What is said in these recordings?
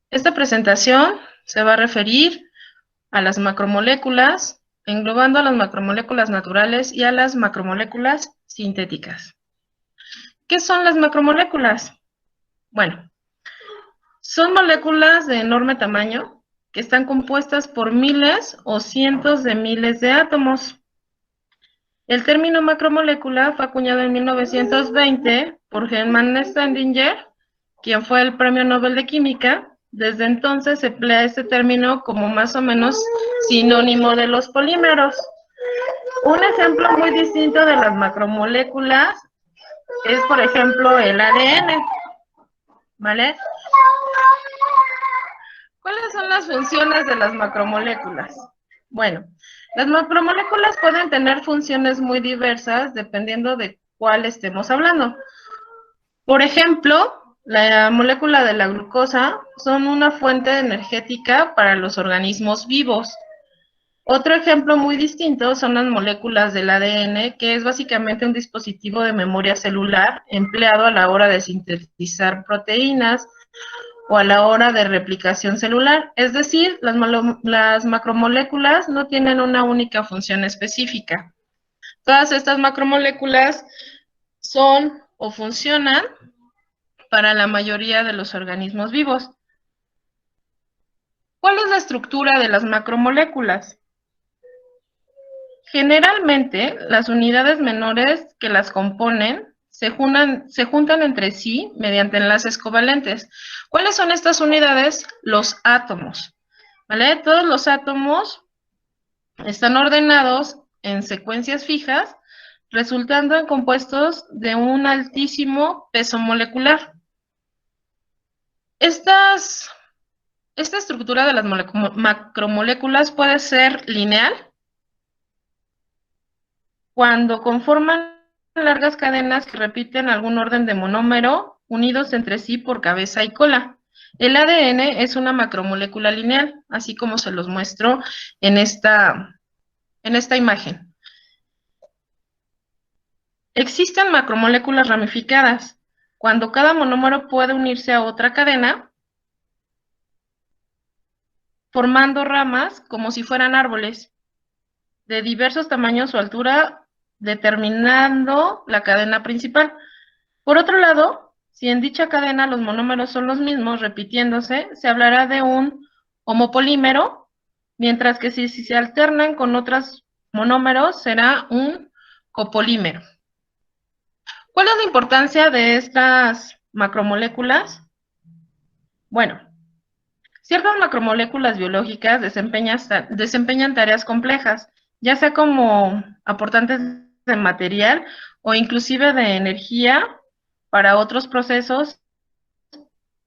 Esta presentación se va a referir a las macromoléculas, englobando a las macromoléculas naturales y a las macromoléculas sintéticas. ¿Qué son las macromoléculas? Bueno, son moléculas de enorme tamaño que están compuestas por miles o cientos de miles de átomos. El término macromolécula fue acuñado en 1920 por Hermann Staudinger, quien fue el Premio Nobel de Química. Desde entonces se emplea este término como más o menos sinónimo de los polímeros. Un ejemplo muy distinto de las macromoléculas es, por ejemplo, el ADN, ¿vale? ¿Cuáles son las funciones de las macromoléculas? Bueno, las macromoléculas pueden tener funciones muy diversas dependiendo de cuál estemos hablando. Por ejemplo, la molécula de la glucosa son una fuente energética para los organismos vivos. Otro ejemplo muy distinto son las moléculas del ADN, que es básicamente un dispositivo de memoria celular empleado a la hora de sintetizar proteínas o a la hora de replicación celular. Es decir, las macromoléculas no tienen una única función específica. Todas estas macromoléculas son o funcionan para la mayoría de los organismos vivos. ¿Cuál es la estructura de las macromoléculas? Generalmente, las unidades menores que las componen se juntan entre sí mediante enlaces covalentes. ¿Cuáles son estas unidades? Los átomos, ¿vale? Todos los átomos están ordenados en secuencias fijas, resultando en compuestos de un altísimo peso molecular. Esta estructura de las macromoléculas puede ser lineal, cuando conforman largas cadenas que repiten algún orden de monómero unidos entre sí por cabeza y cola. El ADN es una macromolécula lineal, así como se los muestro en esta imagen. Existen macromoléculas ramificadas, cuando cada monómero puede unirse a otra cadena, formando ramas como si fueran árboles, de diversos tamaños o altura, determinando la cadena principal. Por otro lado, si en dicha cadena los monómeros son los mismos, repitiéndose, se hablará de un homopolímero, mientras que si se alternan con otros monómeros, será un copolímero. ¿Cuál es la importancia de estas macromoléculas? Bueno, ciertas macromoléculas biológicas desempeñan tareas complejas, ya sea como aportantes de material o inclusive de energía para otros procesos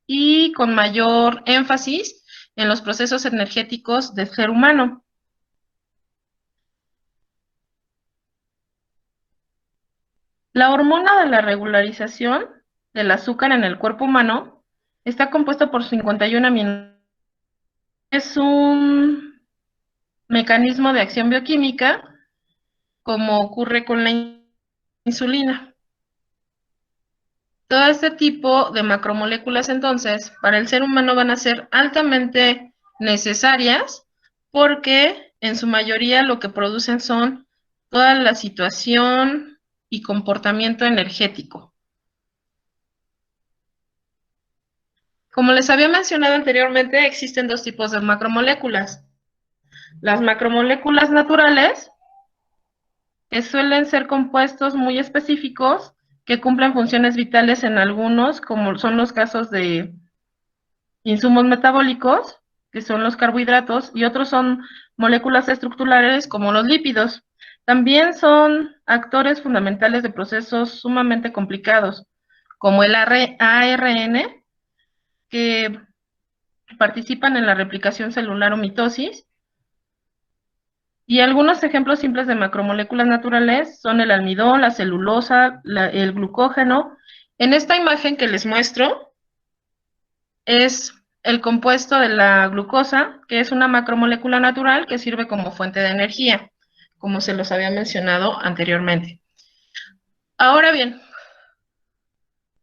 y con mayor énfasis en los procesos energéticos del ser humano. La hormona de la regularización del azúcar en el cuerpo humano está compuesta por 51 aminoácidos. Es un mecanismo de acción bioquímica, como ocurre con la insulina. Todo este tipo de macromoléculas, entonces, para el ser humano van a ser altamente necesarias porque en su mayoría lo que producen son toda la situación y comportamiento energético. Como les había mencionado anteriormente, existen dos tipos de macromoléculas. Las macromoléculas naturales, que suelen ser compuestos muy específicos que cumplen funciones vitales en algunos, como son los casos de insumos metabólicos, que son los carbohidratos, y otros son moléculas estructurales como los lípidos. También son actores fundamentales de procesos sumamente complicados, como el ARN, que participan en la replicación celular o mitosis. Y algunos ejemplos simples de macromoléculas naturales son el almidón, la celulosa, el glucógeno. En esta imagen que les muestro es el compuesto de la glucosa, que es una macromolécula natural que sirve como fuente de energía, como se los había mencionado anteriormente. Ahora bien,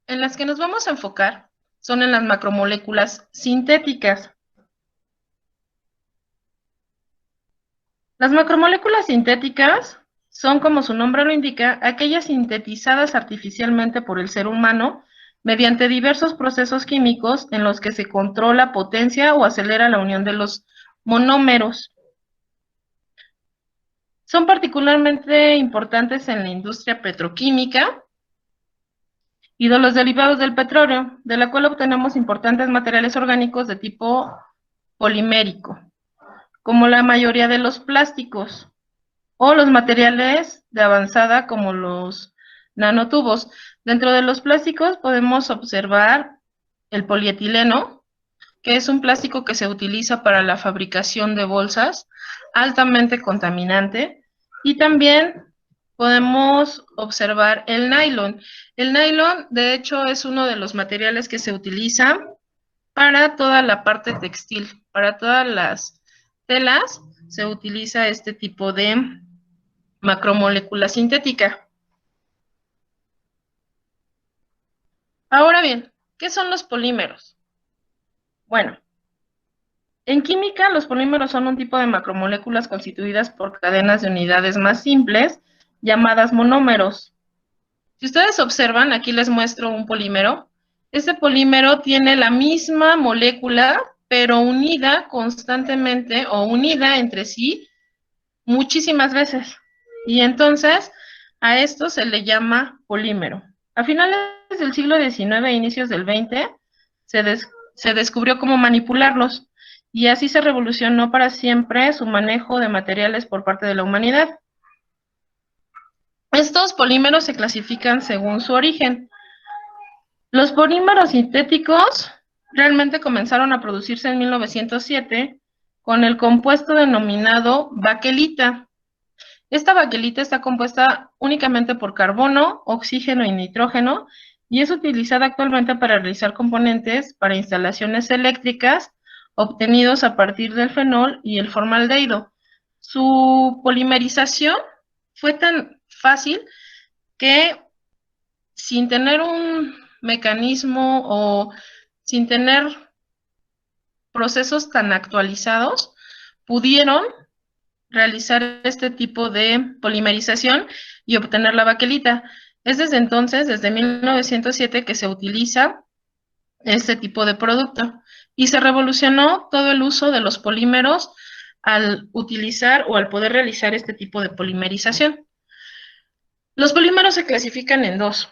en las que nos vamos a enfocar son en las macromoléculas sintéticas. Las macromoléculas sintéticas son, como su nombre lo indica, aquellas sintetizadas artificialmente por el ser humano mediante diversos procesos químicos en los que se controla, potencia o acelera la unión de los monómeros. Son particularmente importantes en la industria petroquímica y de los derivados del petróleo, de la cual obtenemos importantes materiales orgánicos de tipo polimérico, como la mayoría de los plásticos, o los materiales de avanzada como los nanotubos. Dentro de los plásticos podemos observar el polietileno, que es un plástico que se utiliza para la fabricación de bolsas, altamente contaminante, y también podemos observar el nylon. El nylon, de hecho, es uno de los materiales que se utiliza para toda la parte textil, para todas las telas, se utiliza este tipo de macromolécula sintética. Ahora bien, ¿qué son los polímeros? Bueno, en química los polímeros son un tipo de macromoléculas constituidas por cadenas de unidades más simples, llamadas monómeros. Si ustedes observan, aquí les muestro un polímero. Este polímero tiene la misma molécula, pero unida constantemente o unida entre sí muchísimas veces. Y entonces a esto se le llama polímero. A finales del siglo XIX e inicios del XX se descubrió cómo manipularlos y así se revolucionó para siempre su manejo de materiales por parte de la humanidad. Estos polímeros se clasifican según su origen. Los polímeros sintéticos realmente comenzaron a producirse en 1907 con el compuesto denominado baquelita. Esta baquelita está compuesta únicamente por carbono, oxígeno y nitrógeno y es utilizada actualmente para realizar componentes para instalaciones eléctricas obtenidos a partir del fenol y el formaldehído. Su polimerización fue tan fácil que sin tener un mecanismo o sin tener procesos tan actualizados, pudieron realizar este tipo de polimerización y obtener la baquelita. Es desde entonces, desde 1907, que se utiliza este tipo de producto y se revolucionó todo el uso de los polímeros al utilizar o al poder realizar este tipo de polimerización. Los polímeros se clasifican en dos,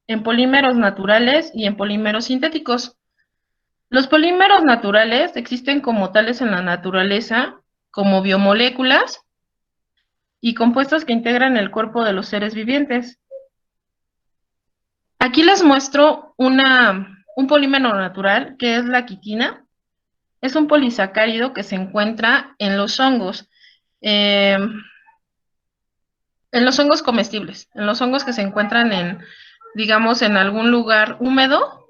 en polímeros naturales y en polímeros sintéticos. Los polímeros naturales existen como tales en la naturaleza, como biomoléculas y compuestos que integran el cuerpo de los seres vivientes. Aquí les muestro un polímero natural, que es la quitina. Es un polisacárido que se encuentra eh, en los hongos comestibles, en los hongos que se encuentran digamos, en algún lugar húmedo.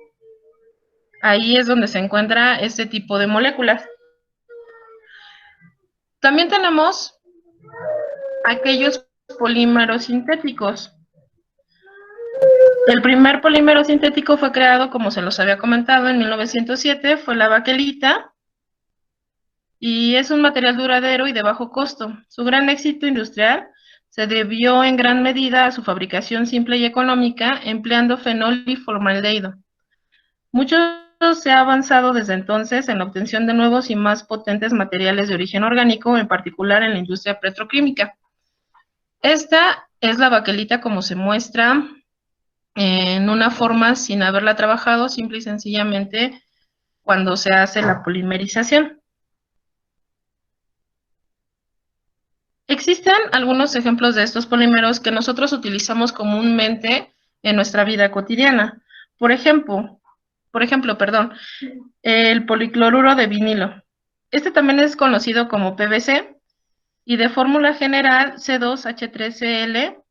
Ahí es donde se encuentra este tipo de moléculas. También tenemos aquellos polímeros sintéticos. El primer polímero sintético fue creado, como se los había comentado, en 1907, fue la baquelita, y es un material duradero y de bajo costo. Su gran éxito industrial se debió en gran medida a su fabricación simple y económica, empleando fenol y formaldehído. Mucho se ha avanzado desde entonces en la obtención de nuevos y más potentes materiales de origen orgánico, en particular en la industria petroquímica. Esta es la baquelita como se muestra en una forma sin haberla trabajado, simple y sencillamente cuando se hace la polimerización. Existen algunos ejemplos de estos polímeros que nosotros utilizamos comúnmente en nuestra vida cotidiana. Por ejemplo, el policloruro de vinilo. Este también es conocido como PVC y de fórmula general C2H3Cl.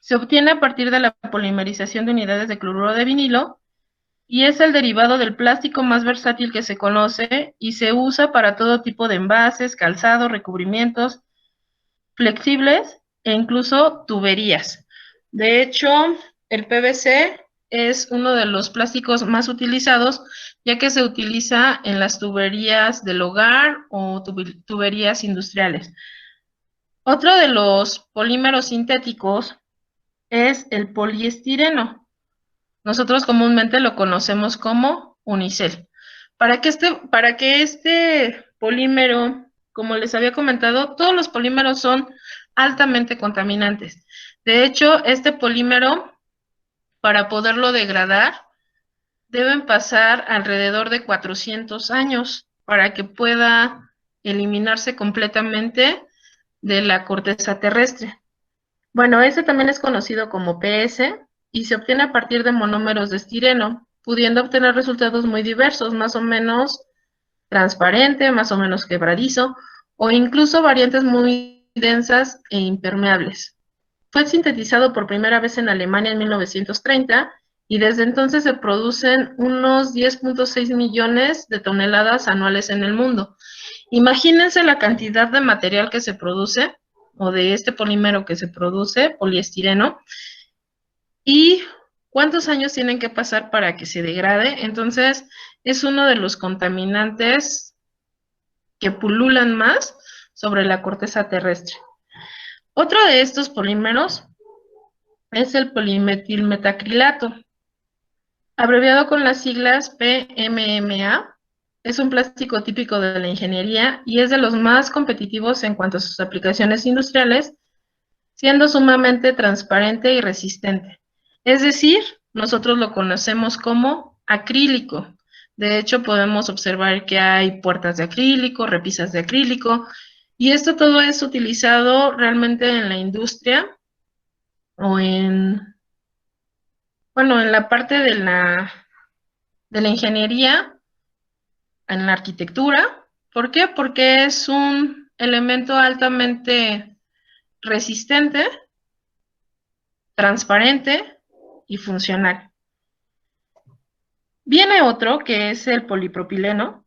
Se obtiene a partir de la polimerización de unidades de cloruro de vinilo y es el derivado del plástico más versátil que se conoce y se usa para todo tipo de envases, calzado, recubrimientos flexibles e incluso tuberías. De hecho, el PVC es uno de los plásticos más utilizados, ya que se utiliza en las tuberías del hogar o tuberías industriales. Otro de los polímeros sintéticos es el poliestireno. Nosotros comúnmente lo conocemos como unicel. Para que este polímero, como les había comentado, todos los polímeros son altamente contaminantes. De hecho, este polímero, para poderlo degradar, deben pasar alrededor de 400 años para que pueda eliminarse completamente de la corteza terrestre. Bueno, este también es conocido como PS y se obtiene a partir de monómeros de estireno, pudiendo obtener resultados muy diversos, más o menos transparente, más o menos quebradizo, o incluso variantes muy densas e impermeables. Fue sintetizado por primera vez en Alemania en 1930 y desde entonces se producen unos 10.6 millones de toneladas anuales en el mundo. Imagínense la cantidad de material que se produce, o de este polímero que se produce, poliestireno, y cuántos años tienen que pasar para que se degrade. Entonces, es uno de los contaminantes que pululan más sobre la corteza terrestre. Otro de estos polímeros es el polimetilmetacrilato, abreviado con las siglas PMMA. Es un plástico típico de la ingeniería y es de los más competitivos en cuanto a sus aplicaciones industriales, siendo sumamente transparente y resistente. Es decir, nosotros lo conocemos como acrílico. De hecho, podemos observar que hay puertas de acrílico, repisas de acrílico, y esto todo es utilizado realmente en la industria o bueno, en la parte de la ingeniería, en la arquitectura. ¿Por qué? Porque es un elemento altamente resistente, transparente y funcional. Viene otro que es el polipropileno,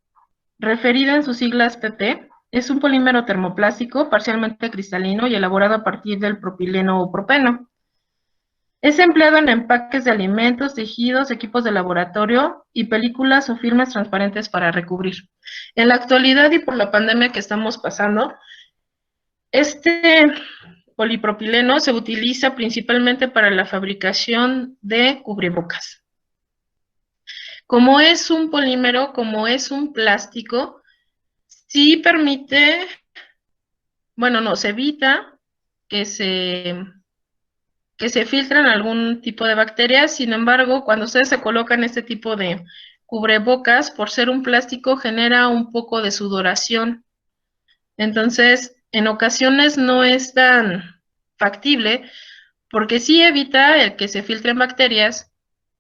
referido en sus siglas PP. Es un polímero termoplástico parcialmente cristalino y elaborado a partir del propileno o propeno. Es empleado en empaques de alimentos, tejidos, equipos de laboratorio y películas o filmes transparentes para recubrir. En la actualidad y por la pandemia que estamos pasando, este polipropileno se utiliza principalmente para la fabricación de cubrebocas. Como es un polímero, como es un plástico, sí permite, bueno, no, se evita que se filtren algún tipo de bacterias. Sin embargo, cuando ustedes se colocan este tipo de cubrebocas, por ser un plástico, genera un poco de sudoración. Entonces, en ocasiones no es tan factible, porque sí evita el que se filtren bacterias,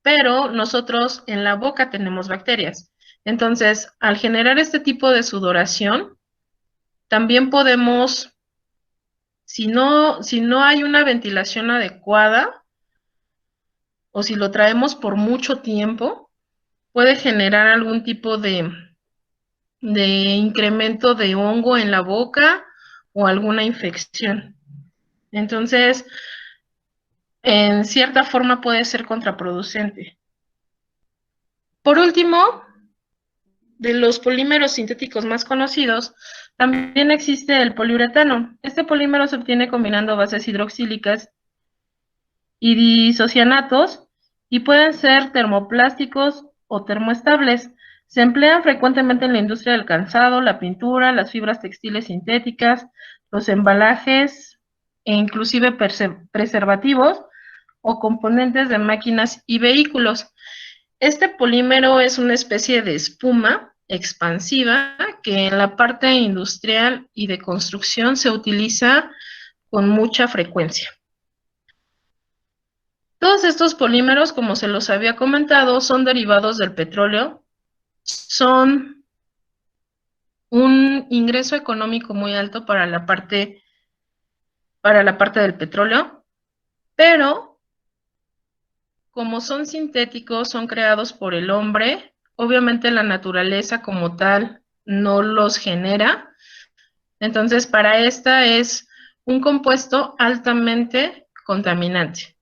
pero nosotros en la boca tenemos bacterias. Entonces, al generar este tipo de sudoración, también podemos, si no hay una ventilación adecuada, o si lo traemos por mucho tiempo, puede generar algún tipo de incremento de hongo en la boca o alguna infección. Entonces, en cierta forma puede ser contraproducente. Por último, de los polímeros sintéticos más conocidos, también existe el poliuretano. Este polímero se obtiene combinando bases hidroxílicas y disocianatos y pueden ser termoplásticos o termoestables. Se emplean frecuentemente en la industria del calzado, la pintura, las fibras textiles sintéticas, los embalajes e inclusive preservativos o componentes de máquinas y vehículos. Este polímero es una especie de espuma expansiva que en la parte industrial y de construcción se utiliza con mucha frecuencia. Todos estos polímeros, como se los había comentado, son derivados del petróleo, son un ingreso económico muy alto para la parte del petróleo, pero como son sintéticos, son creados por el hombre, obviamente la naturaleza como tal no los genera, entonces para esta es un compuesto altamente contaminante.